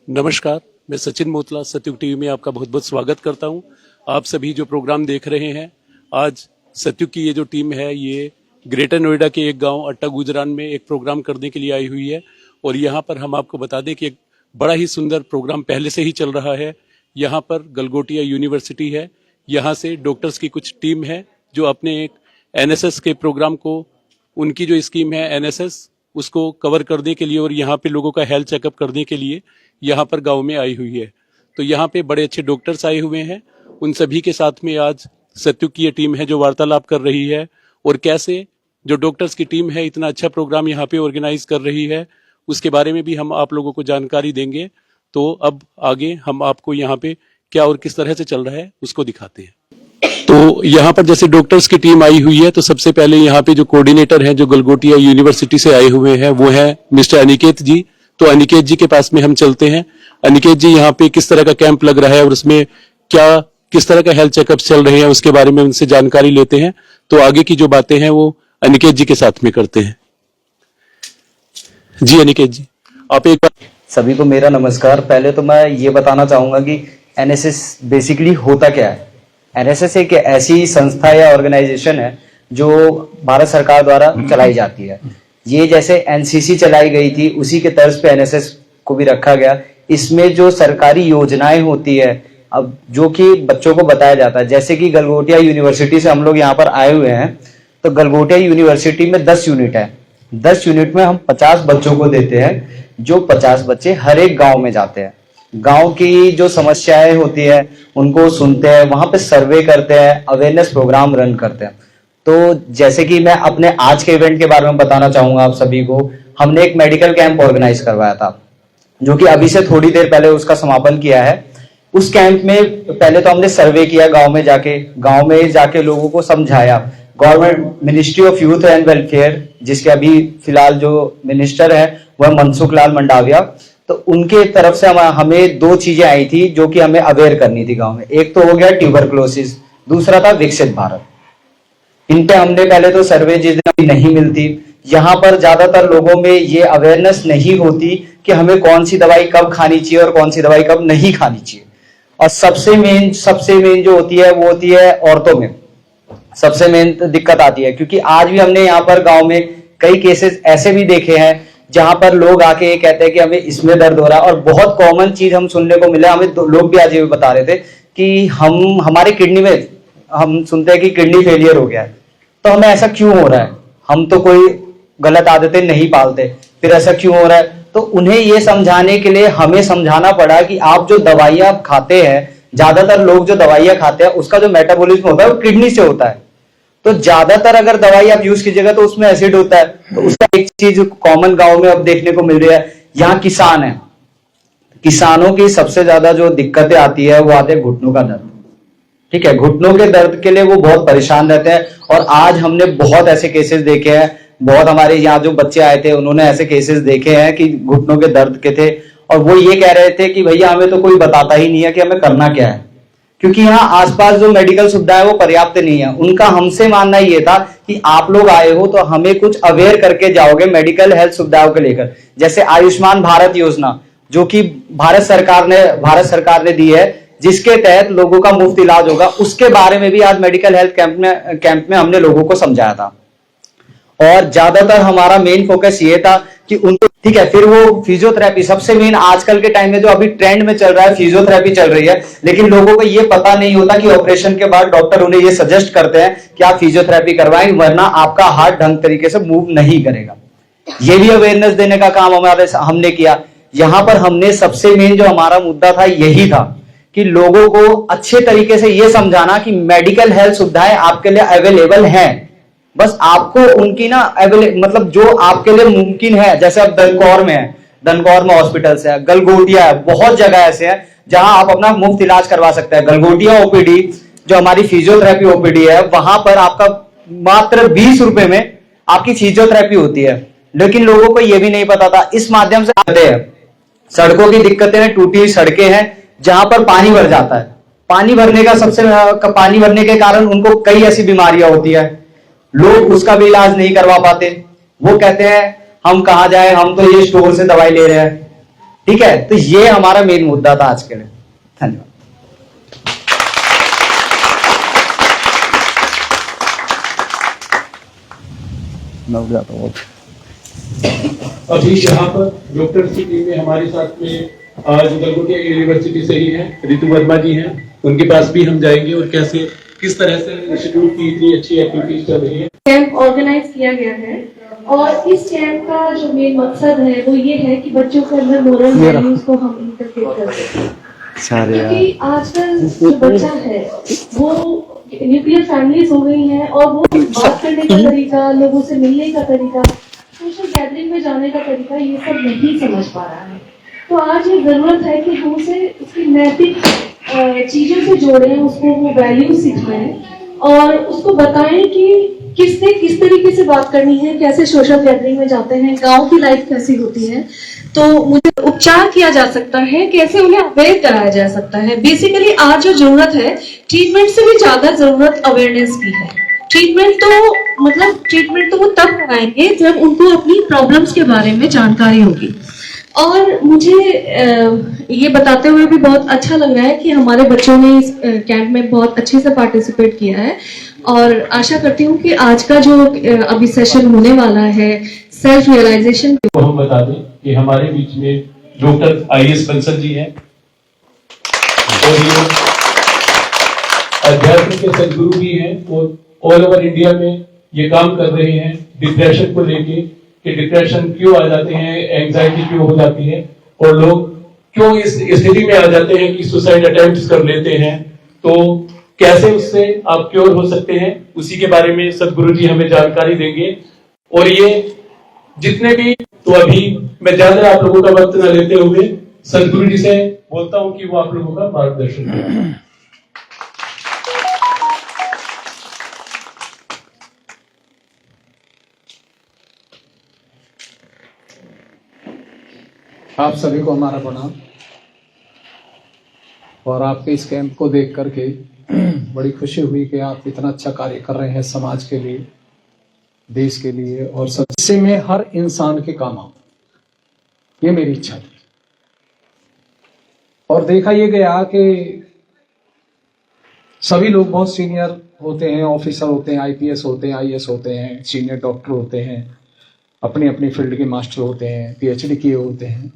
नमस्कार, मैं सचिन मोतला सतयुग टीवी में आपका बहुत बहुत स्वागत करता हूं। आप सभी जो प्रोग्राम देख रहे हैं, आज सतयुग की ये जो टीम है ये ग्रेटर नोएडा के एक गांव अट्टा गुजरान में एक प्रोग्राम करने के लिए आई हुई है। और यहाँ पर हम आपको बता दें कि एक बड़ा ही सुंदर प्रोग्राम पहले से ही चल रहा है। यहाँ पर गलगोटिया यूनिवर्सिटी है, यहाँ से डॉक्टर्स की कुछ टीम है जो अपने एक एनएसएस के प्रोग्राम को, उनकी जो स्कीम है एनएसएस, उसको कवर करने के लिए और यहाँ पे लोगों का हेल्थ चेकअप करने के लिए यहाँ पर गांव में आई हुई है। तो यहाँ पे बड़े अच्छे डॉक्टर्स आए हुए हैं। उन सभी के साथ में आज सतयुग की ये टीम है जो वार्तालाप कर रही है और कैसे जो डॉक्टर्स की टीम है इतना अच्छा प्रोग्राम यहाँ पे ऑर्गेनाइज कर रही है, उसके बारे में भी हम आप लोगों को जानकारी देंगे। तो अब आगे हम आपको यहाँ पे क्या और किस तरह से चल रहा है उसको दिखाते हैं। तो यहाँ पर जैसे डॉक्टर्स की टीम आई हुई है, तो सबसे पहले यहाँ पे जो कोऑर्डिनेटर हैं जो गलगोटिया यूनिवर्सिटी से आए हुए हैं वो है मिस्टर अनिकेत जी। तो अनिकेत जी के पास में हम चलते हैं। अनिकेत जी, यहाँ पे किस तरह का कैंप लग रहा है और उसमें क्या किस तरह का हेल्थ चेकअप चल रहे हैं उसके बारे में उनसे जानकारी लेते हैं। तो आगे की जो बातें हैं वो अनिकेत जी के साथ में करते हैं। जी अनिकेत जी, आप एक बार। सभी को मेरा नमस्कार। पहले तो मैं ये बताना चाहूंगा कि एनएसएस बेसिकली होता क्या है। एनएसएस एक ऐसी संस्था या ऑर्गेनाइजेशन है जो भारत सरकार द्वारा चलाई जाती है। ये जैसे एनसीसी चलाई गई थी उसी के तर्ज पे एनएसएस को भी रखा गया। इसमें जो सरकारी योजनाएं होती है, अब जो कि बच्चों को बताया जाता है, जैसे कि गलगोटिया यूनिवर्सिटी से हम लोग यहाँ पर आए हुए हैं, तो गलगोटिया यूनिवर्सिटी में 10 यूनिट है। 10 यूनिट में हम 50 बच्चों को देते हैं, जो 50 बच्चे हर एक गांव में जाते हैं। गांव की जो समस्याएं होती है उनको सुनते हैं, वहां पे सर्वे करते हैं, अवेयरनेस प्रोग्राम रन करते हैं। तो जैसे कि मैं अपने आज के इवेंट के बारे में बताना चाहूंगा आप सभी को। हमने एक मेडिकल कैंप ऑर्गेनाइज करवाया था, जो कि अभी से थोड़ी देर पहले उसका समापन किया है। उस कैंप में पहले तो हमने सर्वे किया, गांव में जाके लोगों को समझाया। Government ministry of youth and welfare, जिसके अभी फिलहाल जो मिनिस्टर है वह मनसुख लाल मंडाविया, तो उनके तरफ से हमें 2 चीजें आई थी जो कि हमें अवेयर करनी थी गांव में। एक तो हो गया ट्यूबरक्लोसिस, दूसरा था विकसित भारत। इन पे हमने पहले तो सर्वे जिस दिन नहीं मिलती, यहाँ पर ज्यादातर लोगों में ये अवेयरनेस नहीं होती कि हमें कौन सी दवाई कब खानी चाहिए और कौन सी दवाई कब नहीं खानी चाहिए। और सबसे मेन जो होती है वो होती है औरतों में सबसे मेन दिक्कत आती है। क्योंकि आज भी हमने यहाँ पर गांव में कई केसेस ऐसे भी देखे हैं जहां पर लोग आके ये कहते हैं कि हमें इसमें दर्द हो रहा है। और बहुत कॉमन चीज हम सुनने को मिला, हमें लोग भी आज ये बता रहे थे कि हमारे किडनी में, हम सुनते हैं कि किडनी फेलियर हो गया है। तो हमें ऐसा क्यों हो रहा है? हम तो कोई गलत आदतें नहीं पालते, फिर ऐसा क्यों हो रहा है? तो उन्हें ये समझाने के लिए हमें समझाना पड़ा कि आप जो दवाइयां खाते हैं, ज्यादातर लोग जो दवाइयां खाते हैं उसका जो मेटाबॉलिज्म होता है वो किडनी से होता है। तो ज्यादातर अगर दवाई आप यूज कीजिएगा तो उसमें एसिड होता है। तो उसका एक चीज कॉमन गांव में अब देखने को मिल रही है। यहाँ किसान है, किसानों की सबसे ज्यादा जो दिक्कतें आती है वो आते हैं घुटनों का दर्द। ठीक है, घुटनों के दर्द के लिए वो बहुत परेशान रहते हैं। और आज हमने बहुत ऐसे केसेस देखे हैं, बहुत हमारे यहाँ जो बच्चे आए थे उन्होंने ऐसे केसेस देखे हैं कि घुटनों के दर्द के थे, और वो ये कह रहे थे कि भैया हमें तो कोई बताता ही नहीं है कि हमें करना क्या है, क्योंकि यहाँ आसपास जो मेडिकल सुविधा है वो पर्याप्त नहीं है। उनका हमसे मानना ये था कि आप लोग आए हो तो हमें कुछ अवेयर करके जाओगे मेडिकल हेल्थ सुविधाओं को लेकर। जैसे आयुष्मान भारत योजना जो कि भारत सरकार ने दी है, जिसके तहत लोगों का मुफ्त इलाज होगा, उसके बारे में भी आज मेडिकल हेल्थ कैंप में हमने लोगों को समझाया था। और ज्यादातर हमारा मेन फोकस ये था कि उनको, ठीक है, फिर वो फिजियोथेरेपी, सबसे मेन आजकल के टाइम में जो अभी ट्रेंड में चल रहा है फिजियोथेरेपी चल रही है। लेकिन लोगों को ये पता नहीं होता कि ऑपरेशन के बाद डॉक्टर उन्हें ये सजेस्ट करते हैं कि आप फिजियोथेरेपी करवाएं, वरना आपका हार्ट ढंग तरीके से मूव नहीं करेगा। ये भी अवेयरनेस देने का काम हमने किया। यहां पर हमने सबसे मेन जो हमारा मुद्दा था यही था कि लोगों को अच्छे तरीके से ये समझाना कि मेडिकल हेल्थ सुविधाएं आपके लिए अवेलेबल हैं, बस आपको उनकी ना मतलब जो आपके लिए मुमकिन है। जैसे अब दनकौर में हॉस्पिटल्स है, गलगोटिया है, बहुत जगह ऐसे हैं जहां आप अपना मुफ्त इलाज करवा सकते हैं। गलगोटिया ओपीडी जो हमारी फिजियोथेरेपी ओपीडी है, वहां पर आपका मात्र 20 रुपए में आपकी फिजियोथेरेपी होती है। लेकिन लोगों को यह भी नहीं पता था। इस माध्यम से आते हैं, सड़कों की दिक्कतें हैं, टूटी सड़कें हैं जहां पर पानी भर जाता है। पानी भरने के कारण उनको कई ऐसी बीमारियां होती है, लोग उसका भी इलाज नहीं करवा पाते। वो कहते हैं हम कहां जाए, हम तो ये स्टोर से दवाई ले रहे हैं। ठीक है, तो ये हमारा मेन मुद्दा था आज के लिए। धन्यवाद। मैं उठ जाता हूँ। अभी यहाँ पर डॉक्टर की टीम में हमारे साथ में आज गलगोटिया यूनिवर्सिटी से ही है, रितु वर्मा जी हैं। उनके पास भी हम जाएंगे और कैसे किस तरह से इंस्टीट्यूट की इतनी अच्छी एक्टिविटीज चल रही है। कैंप ऑर्गेनाइज किया गया है और इस कैंप का जो मेन मकसद है वो ये है कि बच्चों के अंदर मोरल वैल्यूज को हम इंटरप्रेट कर सकें। क्योंकि आजकल जो बच्चा है वो न्यूक्लियर फैमिलीज हो गई हैं और वो बात करने का तरीका, लोगों से मिलने का तरीका, सोशल गैदरिंग में जाने का तरीका, ये सब नहीं समझ पा रहा है। तो आज ये जरूरत है कि हम उसे उसकी नैतिक चीजों से जोड़ें, उसको वो वैल्यू सिखाएं और उसको बताएं कि किससे किस तरीके से बात करनी है, कैसे सोशल गैदरिंग में जाते हैं, गांव की लाइफ कैसी होती है। तो मुझे उपचार किया जा सकता है, कैसे उन्हें अवेयर कराया जा सकता है। बेसिकली आज जो जरूरत है, ट्रीटमेंट से भी ज्यादा जरूरत अवेयरनेस की है। ट्रीटमेंट तो वो तब कराएंगे जब उनको अपनी प्रॉब्लम्स के बारे में जानकारी होगी। और मुझे ये बताते हुए भी बहुत अच्छा लग रहा है कि हमारे बच्चों ने इस कैंप में बहुत अच्छे से पार्टिसिपेट किया है और आशा करती हूँ कि आज का जो अभी सेशन होने वाला है सेल्फ रियलाइजेशन, तो हम बता दें कि हमारे बीच में डॉक्टर IAS बंसल जी हैं और ये अध्यात्म के सदगुरु भी हैं और ऑल ओवर इंडिया में ये काम कर रहे हैं डिप्रेशन को लेके कि डिप्रेशन क्यों आ जाते हैं, एंजाइटी क्यों हो जाती है और लोग क्यों इस स्थिति में आ जाते हैं कि सुसाइड अटेम्प्ट्स कर लेते हैं। तो कैसे उससे आप क्योर हो सकते हैं, उसी के बारे में सदगुरु जी हमें जानकारी देंगे। और ये जितने भी, तो अभी मैं ज्यादा आप लोगों का वक्त न लेते हुए सदगुरु जी से बोलता हूं कि वो आप लोगों का मार्गदर्शन करें। आप सभी को हमारा प्रणाम। और आपके इस कैंप को देख करके बड़ी खुशी हुई कि आप इतना अच्छा कार्य कर रहे हैं समाज के लिए, देश के लिए और सबसे में हर इंसान के काम आओ, ये मेरी इच्छा थी। और देखा ये गया कि सभी लोग बहुत सीनियर होते हैं, ऑफिसर होते हैं, IPS होते हैं, IAS होते हैं, सीनियर डॉक्टर होते हैं, अपनी अपनी फील्ड के मास्टर होते हैं, PhD किए होते हैं।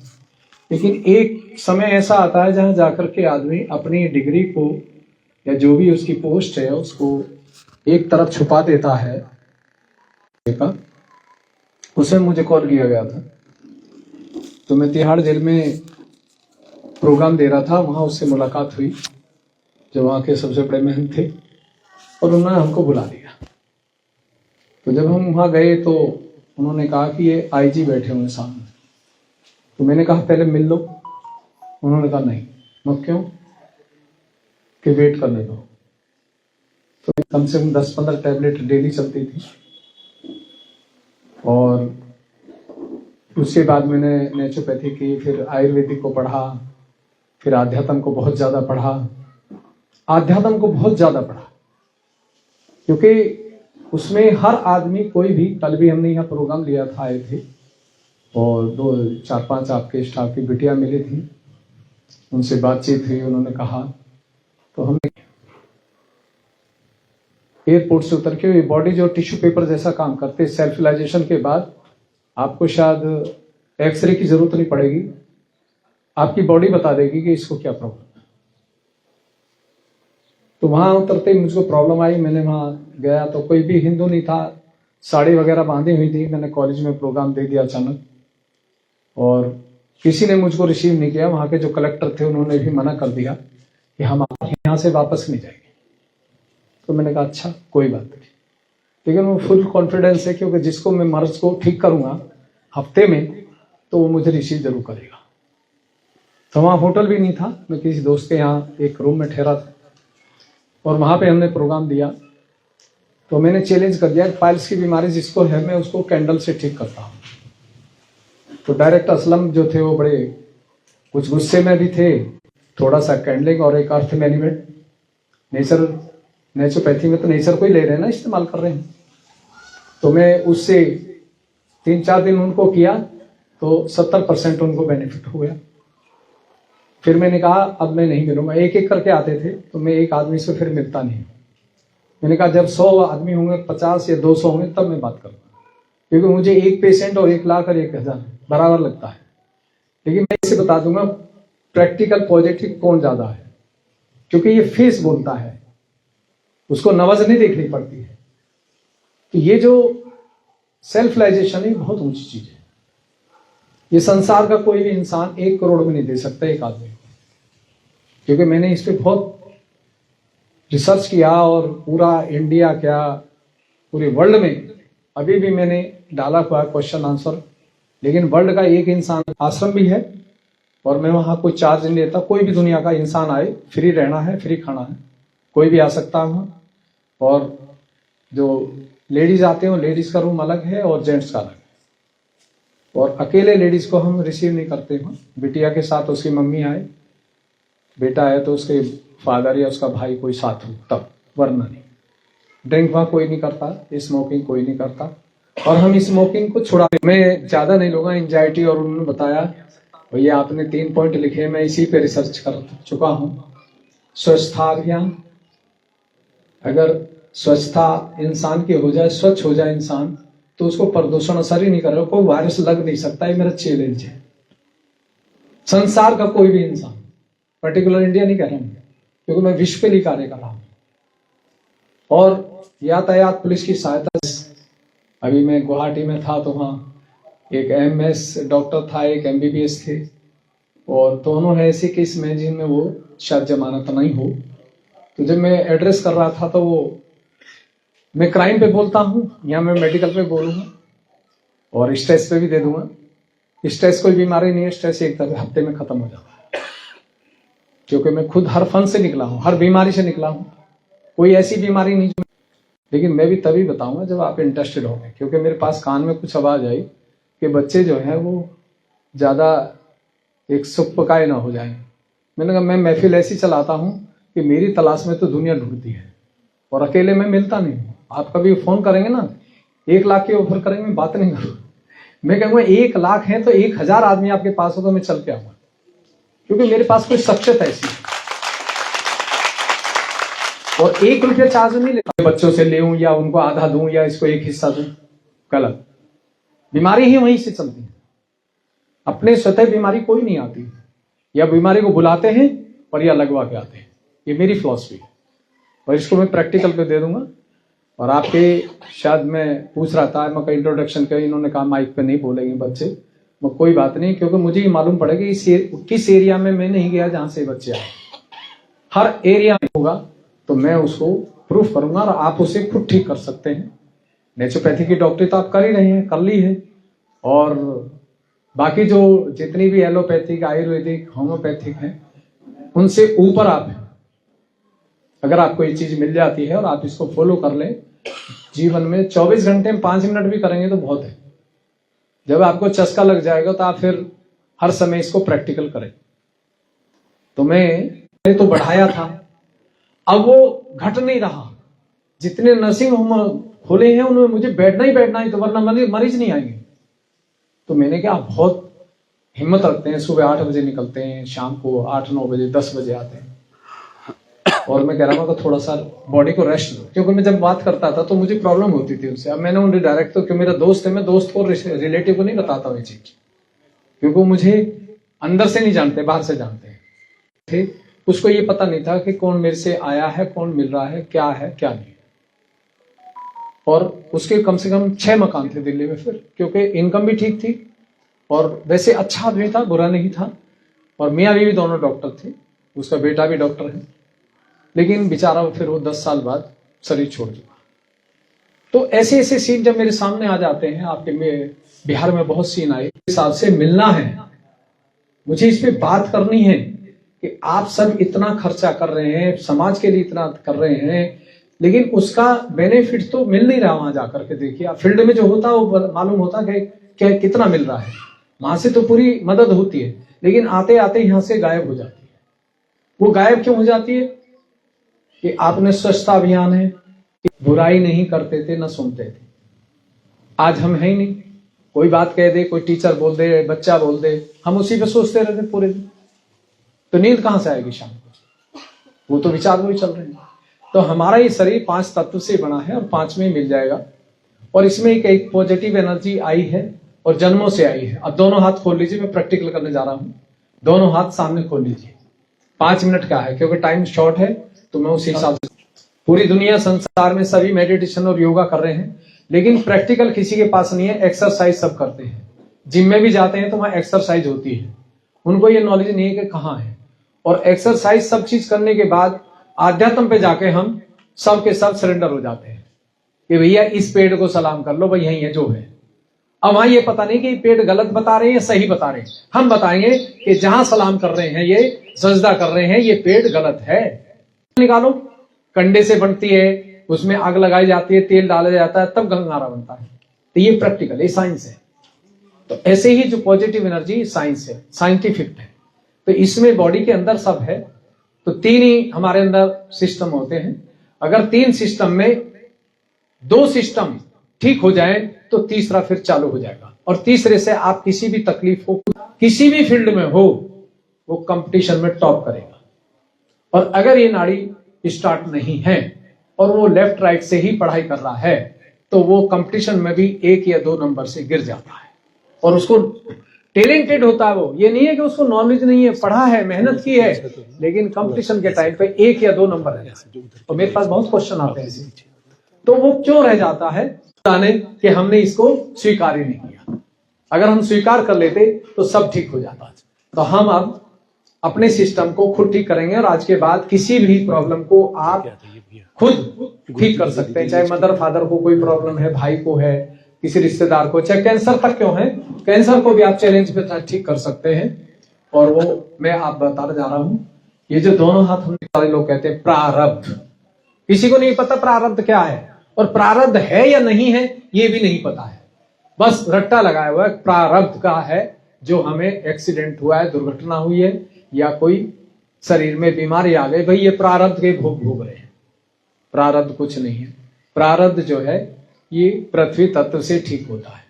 लेकिन एक समय ऐसा आता है जहां जाकर के आदमी अपनी डिग्री को या जो भी उसकी पोस्ट है उसको एक तरफ छुपा देता है। उसमें मुझे कॉल किया गया था, तो मैं तिहाड़ जेल में प्रोग्राम दे रहा था, वहां उससे मुलाकात हुई जो वहां के सबसे बड़े महंत थे और उन्होंने हमको बुला लिया। तो जब हम वहां गए तो उन्होंने कहा कि ये IG बैठे हुए सामने। तो मैंने कहा पहले मिल लो। उन्होंने कहा नहीं। मैं क्यों? कि वेट करने दो। तो कम से कम 10-15 टैबलेट डेली चलती थी और उसके बाद मैंने नेचुरोपैथी की, फिर आयुर्वेदिक को पढ़ा, फिर आध्यात्म को बहुत ज्यादा पढ़ा। क्योंकि उसमें हर आदमी, कोई भी, कल भी हमने यहाँ प्रोग्राम लिया था, आए थे और 2-4-5 आपके स्टाफ की बिटिया मिली थी, उनसे बातचीत हुई। उन्होंने कहा, तो हमने एयरपोर्ट से उतर के, ये बॉडी जो टिश्यू पेपर जैसा काम करते, सेल्फ रियलाइजेशन के बाद आपको शायद एक्सरे की जरूरत नहीं पड़ेगी, आपकी बॉडी बता देगी कि इसको क्या प्रॉब्लम है। तो वहां उतरते ही मुझको प्रॉब्लम आई। मैंने वहां गया तो कोई भी हिंदू नहीं था, साड़ी वगैरह बांधी हुई थी। मैंने कॉलेज में प्रोग्राम दे दिया अचानक और किसी ने मुझको रिसीव नहीं किया। वहां के जो कलेक्टर थे उन्होंने भी मना कर दिया कि हम यहाँ से वापस नहीं जाएंगे। तो मैंने कहा अच्छा कोई बात नहीं, लेकिन वो फुल कॉन्फिडेंस है क्योंकि जिसको मैं मर्ज को ठीक करूंगा हफ्ते में तो वो मुझे रिसीव जरूर करेगा। तो वहाँ होटल भी नहीं था, मैं किसी दोस्त के यहाँ एक रूम में ठहरा था और वहां पे हमने प्रोग्राम दिया। तो मैंने चैलेंज कर दिया, पाइल्स की बीमारी जिसको है मैं उसको कैंडल से ठीक करता हूँ। तो डायरेक्टर असलम जो थे वो बड़े कुछ गुस्से में भी थे, थोड़ा सा कैंडलिंग और एक अर्थ मैनेजमेंट, नेचुरोपैथी में तो नेचर को ही ले रहे हैं ना, इस्तेमाल कर रहे हैं। तो मैं उससे 3-4 दिन उनको किया तो 70% उनको बेनिफिट हो गया। फिर मैंने कहा अब मैं नहीं मिलूंगा। एक एक करके आते थे तो मैं एक आदमी से फिर मिलता नहीं। मैंने कहा जब 100 आदमी होंगे, 50 या 200 होंगे, तब मैं बात करूंगा, क्योंकि मुझे एक पेशेंट और 1 लाख और 1,000 बराबर लगता है। लेकिन मैं इसे बता दूंगा प्रैक्टिकल पॉजिटिव कौन ज्यादा है, क्योंकि ये फेस बोलता है, उसको नवाज नहीं देखनी पड़ती है। तो ये जो सेल्फलाइजेशन है बहुत ऊंची चीज है। ये संसार का कोई भी इंसान 1 करोड़ में नहीं दे सकता एक आदमी को, क्योंकि मैंने इस पे बहुत रिसर्च किया और पूरा इंडिया क्या पूरे वर्ल्ड में अभी भी मैंने डाला हुआ क्वेश्चन आंसर। लेकिन वर्ल्ड का एक इंसान आश्रम भी है और मैं वहां कोई चार्ज नहीं लेता। कोई भी दुनिया का इंसान आए, फ्री रहना है, फ्री खाना है, कोई भी आ सकता है वहां। और जो लेडीज आते हैं लेडीज का रूम अलग है और जेंट्स का अलग है। और अकेले लेडीज को हम रिसीव नहीं करते हैं। बिटिया के साथ उसकी मम्मी आए, बेटा है तो उसके फादर या उसका भाई कोई साथ हो तब, वरना नहीं। ड्रिंक वहां कोई नहीं करता, स्मोकिंग कोई नहीं करता। और हम स्मोकिंग को छुड़ा, मैं ज्यादा नहीं लूंगा एंजाइटी। और उन्होंने बताया भैया आपने 3 पॉइंट लिखे, मैं इसी पे रिसर्च कर चुका हूं। स्वच्छता अभियान, अगर स्वच्छता इंसान की हो जाए, स्वच्छ हो जाए इंसान, तो उसको प्रदूषण असर ही नहीं करेगा, कोई वायरस लग नहीं सकता। ये मेरा चैलेंज है। संसार का कोई भी इंसान, पर्टिकुलर इंडिया नहीं कह रहा हूं, क्योंकि मैं विश्व के लिए कार्य कर रहा हूं। और यातायात पुलिस की सहायता से, अभी मैं गुवाहाटी में था तो वहां एक एमएस डॉक्टर था, एक एमबीबीएस थे, और दोनों है ऐसे केस में जिनमें वो शायद जमानत नहीं हो। तो जब मैं एड्रेस कर रहा था तो वो, मैं क्राइम पे बोलता हूं या मैं मेडिकल पे बोलूंगा और स्ट्रेस पे भी दे दूंगा। स्ट्रेस कोई बीमारी नहीं है, स्ट्रेस एक हफ्ते में खत्म हो जाता है, क्योंकि मैं खुद हर फन से निकला हूं, हर बीमारी से निकला हूं। कोई ऐसी बीमारी नहीं जो, लेकिन मैं भी तभी बताऊंगा जब आप इंटरेस्टेड होंगे, क्योंकि मेरे पास कान में कुछ आवाज आई कि बच्चे जो है वो ज्यादा एक सुख पकाए ना हो जाए। मैंने कहा मैं महफिल ऐसी चलाता हूं कि मेरी तलाश में तो दुनिया ढूंढती है और अकेले में मिलता नहीं हूं। आप कभी फोन करेंगे ना, 1 लाख के ऑफर करेंगे, मैं बात नहीं करूँ। मैं कहूँगा 1 लाख है तो 1,000 आदमी आपके पास हो तो मैं चल के आऊंगा, क्योंकि मेरे पास कोई शख्सियत ऐसी है। और 1 रुपया चार्ज नहीं लेता, बच्चों से ले या उनको आधा दूं या इसको 1 हिस्सा दूं, गलत। बीमारी ही वहीं से चलती है, अपने स्वतः बीमारी कोई नहीं आती, या बीमारी को बुलाते हैं और या लगवा के आते हैं। ये मेरी फिलॉसफी है और इसको मैं प्रैक्टिकल पे दे दूंगा। और आपके शायद मैं पूछ रहा था, मैं इंट्रोडक्शन का, इन्होंने कहा माइक पे नहीं बोलेंगे बच्चे, मैं कोई बात नहीं, क्योंकि मुझे ये मालूम पड़ेगा किस एरिया में मैं नहीं गया जहां से बच्चे आए। हर एरिया में होगा तो मैं उसको प्रूफ करूंगा और आप उसे खुद ठीक कर सकते हैं। नेचुरोपैथी की डॉक्टरी तो आप कर ही रहे हैं, कर ली है, और बाकी जो जितनी भी एलोपैथिक, आयुर्वेदिक, होम्योपैथिक है, उनसे ऊपर आप हैं। अगर आपको ये चीज मिल जाती है और आप इसको फॉलो कर लें जीवन में, 24 घंटे में 5 मिनट भी करेंगे तो बहुत है। जब आपको चस्का लग जाएगा तो आप फिर हर समय इसको प्रैक्टिकल करें। तो मैंने तो बढ़ाया था, अब वो घट नहीं रहा। जितने नर्सिंग होम खोले हैं उनमें मुझे बैठना ही तो, वरना मरीज नहीं आएंगे। तो मैंने कहा बहुत हिम्मत रखते हैं, सुबह 8 बजे निकलते हैं, शाम को 8-9 बजे 10 बजे आते हैं। और मैं कह रहा था थोड़ा सा बॉडी को रेस्ट दो, क्योंकि मैं जब बात करता था तो मुझे प्रॉब्लम होती थी उनसे। अब मैंने उन्हें डायरेक्ट, तो क्योंकि मेरा दोस्त है, मैं दोस्त को, रिलेटिव को नहीं बताता ये चीज, क्योंकि वो मुझे अंदर से नहीं जानते, बाहर से जानते हैं थे। उसको ये पता नहीं था कि कौन मेरे से आया है, कौन मिल रहा है क्या नहीं। और उसके कम से कम 6 मकान थे दिल्ली में फिर, क्योंकि इनकम भी ठीक थी और वैसे अच्छा आदमी था, बुरा नहीं था। और मियाँ बीवी दोनों डॉक्टर थे, उसका बेटा भी डॉक्टर है, लेकिन बेचारा फिर वो 10 साल बाद शरीर छोड़ चुका। तो ऐसे ऐसे सीन जब मेरे सामने आ जाते हैं, आपके बिहार में बहुत सीन आए, इस हिसाब से मिलना है मुझे, इस पे बात करनी है कि आप सब इतना खर्चा कर रहे हैं, समाज के लिए इतना कर रहे हैं, लेकिन उसका बेनिफिट तो मिल नहीं रहा। वहां जाकर के देखिए, आप फील्ड में जो होता है वो मालूम होता है कि कितना मिल रहा है, वहां से तो पूरी मदद होती है, लेकिन आते आते यहां से गायब हो जाती है। वो गायब क्यों हो जाती है? कि आपने स्वच्छता अभियान है, बुराई नहीं करते थे, न सुनते थे। आज हम है ही नहीं, कोई बात कह दे, कोई टीचर बोल दे, बच्चा बोल दे, हम उसी पे सोचते रहते पूरे दिन। तो नींद कहां से आएगी शाम को? वो तो विचार वही चल रहे हैं। तो हमारा ये शरीर 5 तत्व से बना है और 5 में ही मिल जाएगा। और इसमें एक पॉजिटिव एनर्जी आई है और जन्मों से आई है। अब दोनों हाथ खोल लीजिए, मैं प्रैक्टिकल करने जा रहा हूं। दोनों हाथ सामने खोल लीजिए। 5 मिनट का है, क्योंकि टाइम शॉर्ट है तो मैं उस हिसाब से। पूरी दुनिया संसार में सभी मेडिटेशन और योगा कर रहे हैं, लेकिन प्रैक्टिकल किसी के पास नहीं है। एक्सरसाइज सब करते हैं, जिम में भी जाते हैं तो वहां एक्सरसाइज होती है, उनको ये नॉलेज नहीं है कि कहां है। और एक्सरसाइज सब चीज करने के बाद आध्यात्म पे जाके हम सब के सब सरेंडर हो जाते हैं कि भैया इस पेड़ को सलाम कर लो, भाई यही है जो है। अब वहां ये पता नहीं कि ये पेड़ गलत बता रहे हैं या सही बता रहे हैं। हम बताएंगे कि जहां सलाम कर रहे हैं, ये सजदा कर रहे हैं, ये पेड़ गलत है। निकालो, कंडे से बनती है, उसमें आग लगाई जाती है, तेल डाला जाता है, तब गंगारा बनता है। तो ये प्रैक्टिकल, ये साइंस है। तो ऐसे ही जो पॉजिटिव एनर्जी साइंस है, साइंटिफिक है। तो इसमें बॉडी के अंदर सब है। तो 3 ही हमारे अंदर सिस्टम होते हैं। अगर 3 सिस्टम में 2 सिस्टम ठीक हो जाए तो तीसरा फिर चालू हो जाएगा। और तीसरे से आप किसी भी तकलीफ हो, किसी भी फील्ड में हो, वो कंपटीशन में टॉप करेगा। और अगर ये नाड़ी स्टार्ट नहीं है और वो लेफ्ट राइट से ही पढ़ाई कर रहा है, तो वो कंपटीशन में भी 1 या 2 नंबर से गिर जाता है। और उसको टैलेंटेड होता है वो, ये नहीं है कि उसको नॉलेज नहीं है, पढ़ा है, मेहनत की है, लेकिन कंपटीशन के टाइम पे 1 या 2 नंबर है। तो मेरे पास बहुत क्वेश्चन आते हैं ऐसे। तो वो क्यों रह जाता है? जाने कि हमने इसको स्वीकार ही नहीं किया। अगर हम स्वीकार कर लेते तो सब ठीक हो जाता। तो हम अब अपने सिस्टम को खुद ठीक करेंगे और आज के बाद किसी भी प्रॉब्लम को आप खुद ठीक कर सकते हैं। चाहे मदर फादर को कोई प्रॉब्लम है, भाई को है, किसी रिश्तेदार को, चाहे कैंसर तक क्यों है, कैंसर को भी आप चैलेंज पे ठीक कर सकते हैं। और वो मैं आप बताने जा रहा हूं। ये जो दोनों हाथ हमने, सारे लोग कहते हैं प्रारब्ध, किसी को नहीं पता प्रारब्ध क्या है, और प्रारब्ध है या नहीं है ये भी नहीं पता है। बस रट्टा लगाया हुआ है। प्रारब्ध का है जो हमें एक्सीडेंट हुआ है, दुर्घटना हुई है, या कोई शरीर में बीमारी आ गई, भाई ये प्रारब्ध के भोग भोग रहे हैं। प्रारब्ध कुछ नहीं है। प्रारब्ध जो है ये पृथ्वी तत्व से ठीक होता है।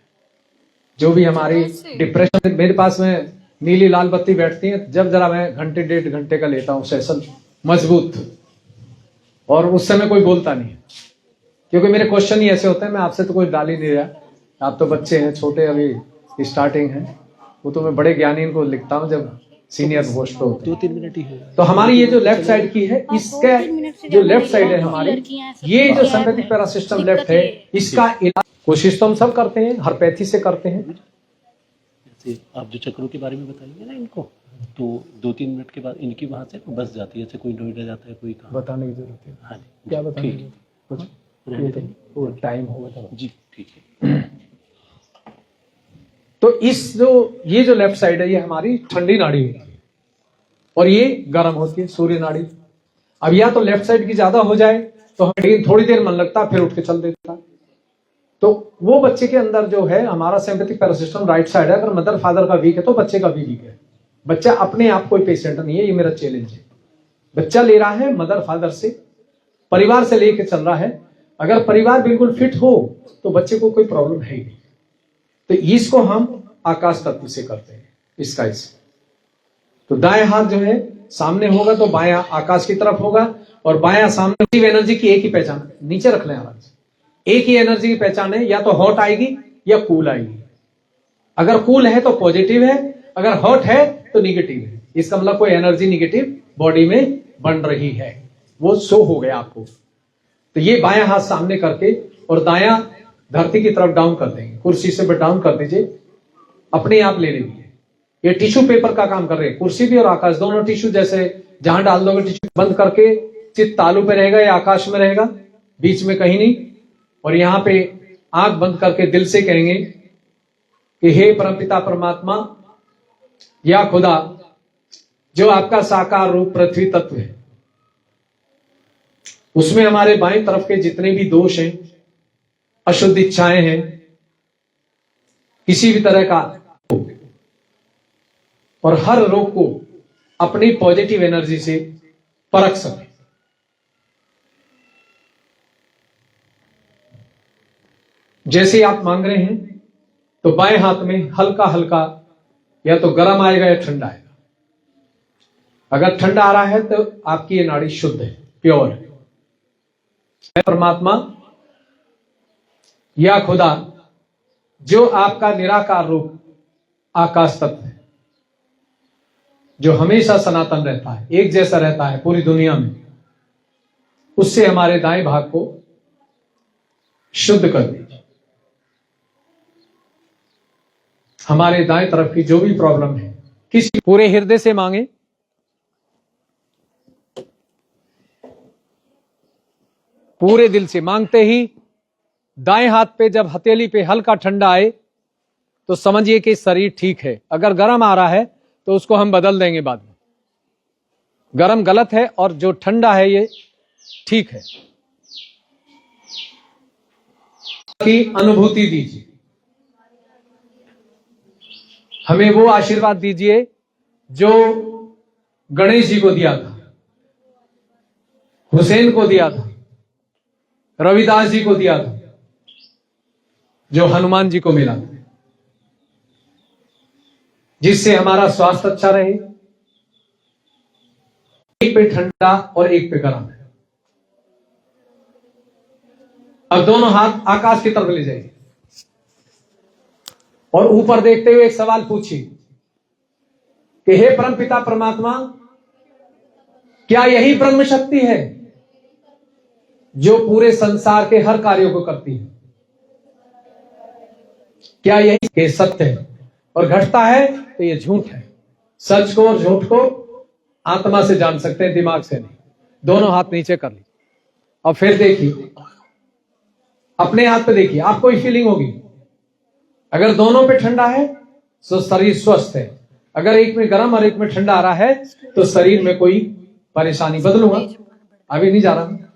जो भी हमारी डिप्रेशन, मेरे पास में नीली लाल बत्ती बैठती है, जब जरा मैं घंटे 1.5 घंटे का लेता हूं सेशन मजबूत, और उस समय कोई बोलता नहीं है, क्योंकि मेरे क्वेश्चन ही ऐसे होते हैं। मैं आपसे तो कोई डाल ही नहीं रहा, आप तो बच्चे हैं, छोटे, अभी स्टार्टिंग है। वो तो मैं बड़े ज्ञानी को लिखता हूं जब सीनियर पोस्ट पे होते हैं। 2-3 मिनट ही है। तो हमारी ये जो लेफ्ट साइड की है, इसका जो लेफ्ट साइड है हमारी, ये जो सिंपैथिक पैरा सिस्टम लेफ्ट है, इसका इलाज कोशिश तो हम सब करते हैं, हरपैथी से करते हैं। जैसे आप जो चक्रों के बारे में बताएंगे ना इनको, तो 2-3 मिनट के बाद इनकी वहां से बस जाती है। जैसे कोई नोएडा जाता है, कोई कहाँ। बताने की जरूरत है? हाँ जी, क्या बताने ठीक की? है। कुछ रहने दें। वो टाइम होगा तब। जी ठीक है। तो ये जो लेफ्ट साइड है, ये हमारी ठंडी नाड़ी है और ये गर्म होती है, सूर्य नाड़ी। अब या तो लेफ्ट साइड की ज्यादा हो जाए तो हमें थोड़ी देर मन लगता है, फिर उठ के चल देता है। तो वो बच्चे के अंदर जो है हमारा sympathetic para system right side है। अगर मदर फादर का वीक है तो बच्चे का भी वीक है। बच्चा अपने आप कोई पेशेंट नहीं है, ये मेरा चैलेंज है। बच्चा ले रहा है मदर फादर से, परिवार से लेके चल रहा है। अगर परिवार बिल्कुल फिट हो तो बच्चे को कोई प्रॉब्लम है ही नहीं। तो इसको हम आकाश तत्व से करते हैं, इसका इस। तो दाएं हाथ जो है सामने होगा तो बायां आकाश की तरफ होगा, और बायां सामने। एनर्जी की एक ही पहचान, नीचे रख लें आराम से। एक ही एनर्जी की पहचान है, या तो हॉट आएगी या कूल आएगी। अगर कूल है तो पॉजिटिव है, अगर हॉट है तो निगेटिव है। इसका मतलब कोई एनर्जी निगेटिव बॉडी में बन रही है, वो शो हो गया आपको। तो ये बायां हाथ सामने करके और दायां धरती की तरफ डाउन कर देंगे। कुर्सी से भी डाउन कर दीजिए, अपने आप ले लेंगे। ये टिश्यू पेपर का काम कर रहे हैं, कुर्सी भी और आकाश दोनों। टिश्यू जैसे जहां डाल दोगे टिश्यू बंद करके, चित्त तालु पे रहेगा या आकाश में रहेगा, बीच में कहीं नहीं। और यहां पे आंख बंद करके दिल से कहेंगे कि हे परमपिता परमात्मा या खुदा, जो आपका साकार रूप पृथ्वी तत्व है, उसमें हमारे बाएं तरफ के जितने भी दोष हैं, अशुद्ध इच्छाएं हैं, किसी भी तरह का, और हर रोग को अपनी पॉजिटिव एनर्जी से परख सके। जैसे आप मांग रहे हैं तो बाएं हाथ में हल्का हल्का या तो गर्म आएगा या ठंडा आएगा। अगर ठंडा आ रहा है तो आपकी ये नाड़ी शुद्ध है, प्योर है। परमात्मा या खुदा जो आपका निराकार रूप आकाश तत्व है, जो हमेशा सनातन रहता है, एक जैसा रहता है पूरी दुनिया में, उससे हमारे दाएं भाग को शुद्ध कर दीजिए। हमारे दाएं तरफ की जो भी प्रॉब्लम है, किसी पूरे हृदय से मांगे। पूरे दिल से मांगते ही दाएं हाथ पे जब हथेली पे हल्का ठंडा आए तो समझिए कि शरीर ठीक है। अगर गर्म आ रहा है तो उसको हम बदल देंगे बाद में। गर्म गलत है और जो ठंडा है ये ठीक है। की अनुभूति दीजिए, हमें वो आशीर्वाद दीजिए जो गणेश जी को दिया था, हुसैन को दिया था, रविदास जी को दिया था, जो हनुमान जी को मिला था, जिससे हमारा स्वास्थ्य अच्छा रहे। एक पे ठंडा और एक पे गर्म है। अब दोनों हाथ आकाश की तरफ ले जाइए और ऊपर देखते हुए एक सवाल पूछिए कि हे परमपिता परमात्मा, क्या यही ब्रह्म शक्ति है जो पूरे संसार के हर कार्यों को करती है? क्या यही के सत्य है और घटता है तो ये झूठ है? सच को और झूठ को आत्मा से जान सकते हैं, दिमाग से नहीं। दोनों हाथ नीचे कर ली और फिर देखिए, अपने हाथ पे देखिए, आपको ही फीलिंग होगी। अगर दोनों पे ठंडा है तो शरीर स्वस्थ है, अगर एक में गर्म और एक में ठंडा आ रहा है तो शरीर में कोई परेशानी। बदलूंगा, अभी नहीं जा रहा।